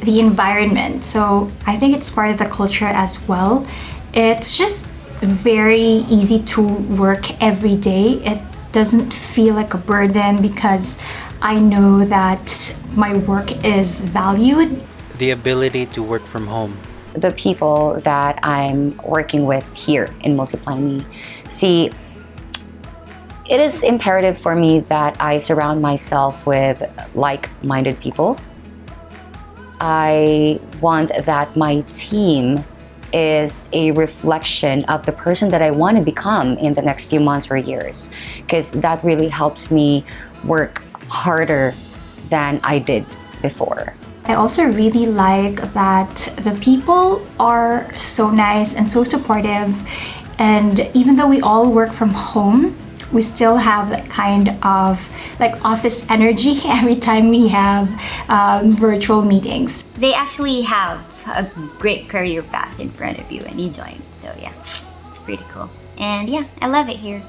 the environment. So I think it's part of the culture as well. It's just very easy to work every day. It doesn't feel like a burden because I know that my work is valued. The ability to work from home. The people that I'm working with here in MultiplyMii. See, it is imperative for me that I surround myself with like-minded people. I want that my team is a reflection of the person that I want to become in the next few months or years, because that really helps me work harder than I did before. I also really like that the people are so nice and so supportive, and even though we all work from home, we still have that kind of like office energy every time we have virtual meetings. They actually have a great career path in front of you and you join. So yeah, it's pretty cool. And yeah, I love it here.